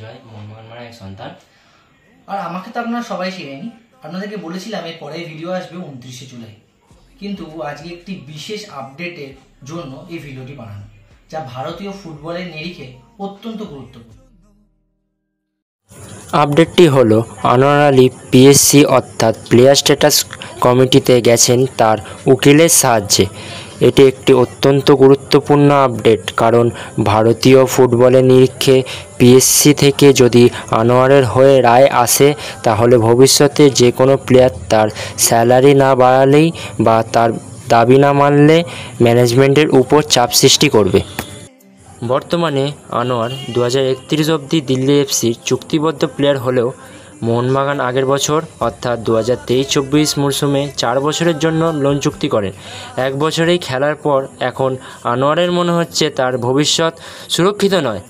জয়, মোহনবাগান মারা এক সন্তান। আর আমাকে তো আপনারা সবাই চেনেনি, আপনাদেরকে বলেছিলাম এর পরে ভিডিও আসবে 29শে জুলাই, কিন্তু আজকে একটি বিশেষ আপডেটের জন্য এই ভিডিওটি বানানো, যা ভারতীয় ফুটবলের নিরিখে অত্যন্ত গুরুত্বপূর্ণ। আপডেটটি হলো আনোয়ার আলী পিএসসি অর্থাৎ প্লেয়ার স্ট্যাটাস কমিটিতে গেছেন তার উকিলের সাহায্যে। এটি একটি অত্যন্ত গুরুত্বপূর্ণ আপডেট, কারণ ভারতীয় ফুটবলের নিরিখে পিএসসি থেকে যদি আনোয়ারের হয়ে রায় আসে, তাহলে ভবিষ্যতে যে কোনো প্লেয়ার তার স্যালারি না বাড়ালেই বা তার দাবি না মানলে ম্যানেজমেন্টের উপর চাপ সৃষ্টি করবে। বর্তমানে আনোয়ার 2031 অবধি দিল্লি এফসির চুক্তিবদ্ধ প্লেয়ার হলেও মোহনবাগান আগের বছর অর্থাৎ 2023-24 মরশুমে 4 বছরের জন্য লোন চুক্তি করেন। 1 বছরেই খেলার পর এখন আনোয়ারের মনে হচ্ছে তার ভবিষ্যৎ সুরক্ষিত নয়,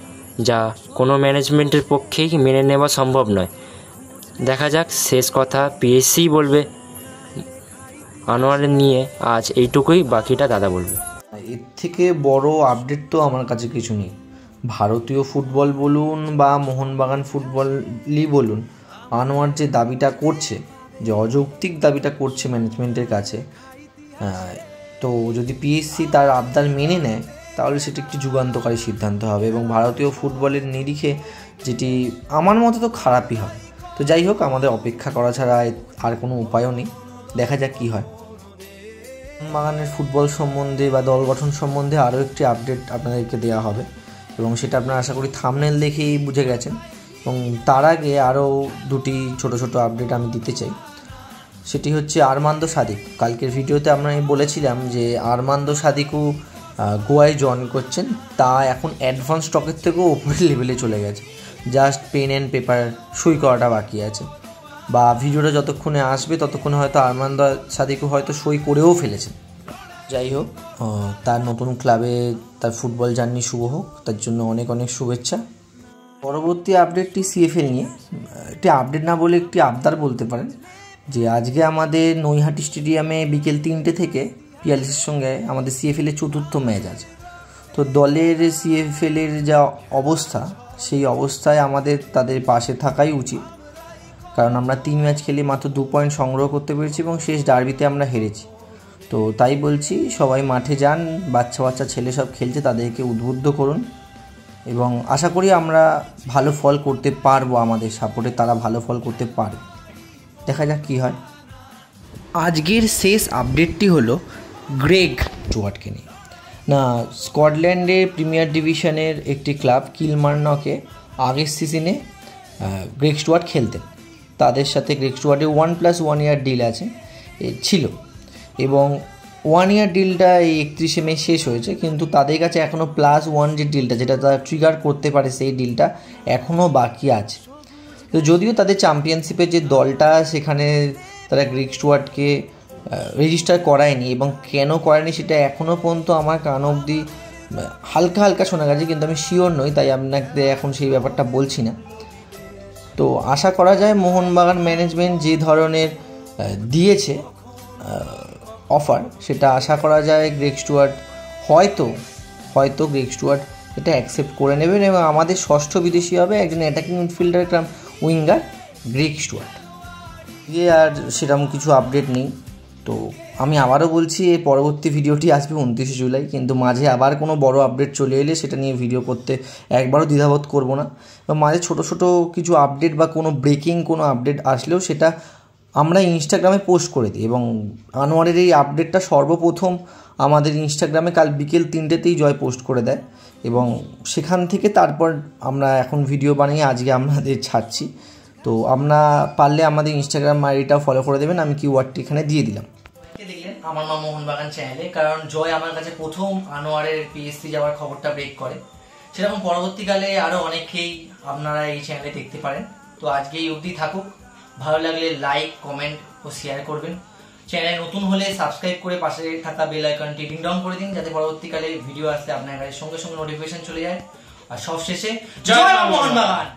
যা কোনো ম্যানেজমেন্টের পক্ষেই মেনে নেওয়া সম্ভব নয়। দেখা যাক শেষ কথা পিএসসি বলবে। আনোয়ারের নিয়ে আজ এইটুকুই, বাকিটা দাদা বলবে। এর থেকে বড় আপডেট তো আমার কাছে কিছু নেই। ভারতীয় ফুটবল বলুন বা মোহনবাগান ফুটবলই বলুন, আনোয়ার যে দাবিটা করছে, যে অযৌক্তিক দাবিটা করছে ম্যানেজমেন্টের কাছে, তো যদি পিএসসি তার আবদার মেনে নেয় তাহলে সেটি একটি যুগান্তকারী সিদ্ধান্ত হবে এবং ভারতীয় ফুটবলের নিরিখে যেটি আমার মতে তো খারাপই হবে। তো যাই হোক, আমাদের অপেক্ষা করা ছাড়া আর কোনো উপায়ও নেই, দেখা যাক কী হয়। মোহনবাগানের ফুটবল সম্বন্ধে বা দল গঠন সম্বন্ধে আরও একটি আপডেট আপনাদেরকে দেওয়া হবে এবং সেটা আপনারা আশা করি থাম্বনেল দেখেই বুঝে গেছেন। এবং তার আগে আরও দুটি ছোট ছোট আপডেট আমি দিতে চাই। সেটি হচ্ছে আরমান্দো সাদিক। কালকের ভিডিওতে আমরা বলেছিলাম যে আরমান্দো সাদিকও গোয়ায় জয়েন করছেন, তা এখন অ্যাডভান্স স্টকের থেকেও ওপরের লেভেলে চলে গেছে। জাস্ট পেন অ্যান্ড পেপার সই করাটা বাকি আছে, বা ভিডিওটা যতক্ষণে আসবে ততক্ষণে হয়তো আরমান্দো সাদিকও হয়তো সই করেও ফেলেছেন। যাই হোক, তার নতুন ক্লাবে তার ফুটবল জার্নি শুভ হোক, তার জন্য অনেক অনেক শুভেচ্ছা। পরবর্তী আপডেটটি সিএফএল নিয়ে। একটি আপডেট না বলে একটি আবদার বলতে পারেন, যে আজকে আমাদের নৈহাটি স্টেডিয়ামে বিকেল 3টে থেকে পিয়ালিসের সঙ্গে আমাদের সিএফএলের চতুর্থ ম্যাচ আছে। তো দলের সিএফএলের যা অবস্থা, সেই অবস্থায় আমাদের তাদের পাশে থাকাই উচিত, কারণ আমরা 3 ম্যাচ খেলে মাত্র 2 পয়েন্ট সংগ্রহ করতে পেরেছি এবং শেষ ডার্বিতে আমরা হেরেছি। তো তাই বলছি, সবাই মাঠে যান, বাচ্চা বাচ্চা ছেলে সব খেলছে, তাদেরকে উদ্বুদ্ধ করুন এবং আশা করি আমরা ভালো ফল করতে পারবো। আমাদের সাপোর্টে তারা ভালো ফল করতে পারবে, দেখা যাক কী হয়। আজকের শেষ আপডেটটি হলো গ্রেগ স্টুয়ার্টকে নিয়ে। না, স্কটল্যান্ডের প্রিমিয়ার ডিভিশনের একটি ক্লাব কিলমার্নকে আগের সিজনে গ্রেগ স্টুয়ার্ট খেলতেন। তাদের সাথে গ্রেগ স্টুয়ার্টের 1+1 ইয়ার ডিল ছিল এবং 1 ইয়ার ডিলটা এই 31শে মে শেষ হয়েছে, কিন্তু তাদের কাছে এখনও +1 যে ডিলটা, যেটা তারা ট্রিগার করতে পারে, সেই ডিলটা এখনও বাকি আছে। তো যদিও তাদের চ্যাম্পিয়নশিপের যে দলটা, সেখানে তারা গ্রেগ স্টুয়ার্টকে রেজিস্টার করায়নি এবং কেন করায়নি সেটা এখনও পর্যন্ত আমার কান অবধি হালকা হালকা শোনা গেছে, কিন্তু আমি শিওর নই, তাই আপনাকে এখন সেই ব্যাপারটা বলছি না। তো আশা করা যায় মোহনবাগান ম্যানেজমেন্ট যে ধরনের দিয়েছে অফার, সেটা আশা করা যায় গ্রেগ স্টুয়ার্ট হয়তো গ্রেগ স্টুয়ার্ট এটা অ্যাকসেপ্ট করে নেবেন এবং আমাদের ষষ্ঠ বিদেশি হবে একজন অ্যাটাকিং মিডফিল্ডার কাম উইঙ্গার গ্রেগ স্টুয়ার্ট। আর সেরকম কিছু আপডেট নেই। তো আমি আবারও বলছি, এই পরবর্তী ভিডিওটি আসবে 29শে জুলাই, কিন্তু মাঝে আবার কোনো বড় আপডেট চলে এলে সেটা নিয়ে ভিডিও করতে একবারও দ্বিধাবোধ করব না। এবং মাঝে ছোটো ছোটো কিছু আপডেট বা কোনো ব্রেকিং কোনো আপডেট আসলেও সেটা আমরা ইনস্টাগ্রামে পোস্ট করে দিই এবং আনোয়ারের এই আপডেটটা সর্বপ্রথম আমাদের ইনস্টাগ্রামে কাল বিকেল 3টেতেই জয় পোস্ট করে দেয় এবং সেখান থেকে তারপর আমরা এখন ভিডিও বানিয়ে আজকে আমাদের ছাড়ছি। তো আমরা পারলে আমাদের ইনস্টাগ্রাম আইডিটাও ফলো করে দেবেন, আমি কিওয়ার্ডটি এখানে দিয়ে দিলাম। দেখলেন আমার মা মোহনবাগান চ্যানেলে, কারণ জয় আমার কাছে প্রথম আনোয়ারের পিএসসি যাওয়ার খবরটা ব্রেক করে। সেরকম পরবর্তীকালে আরও অনেকেই আপনারা এই চ্যানেলে দেখতে পারেন। তো আজকে এই অবধি থাকুক, ভালো লাগলে লাইক, কমেন্ট ও শেয়ার করবেন। চ্যানেল নতুন হলে সাবস্ক্রাইব করে পাশে থাকা বেল আইকনটি রিং ডাউন করে দিন, যাতে পরবর্তীকালে ভিডিও আসতে আপনার কাছে সঙ্গে সঙ্গে নোটিফিকেশন চলে যায়। আর সবশেষে জয় মোহনবাগান।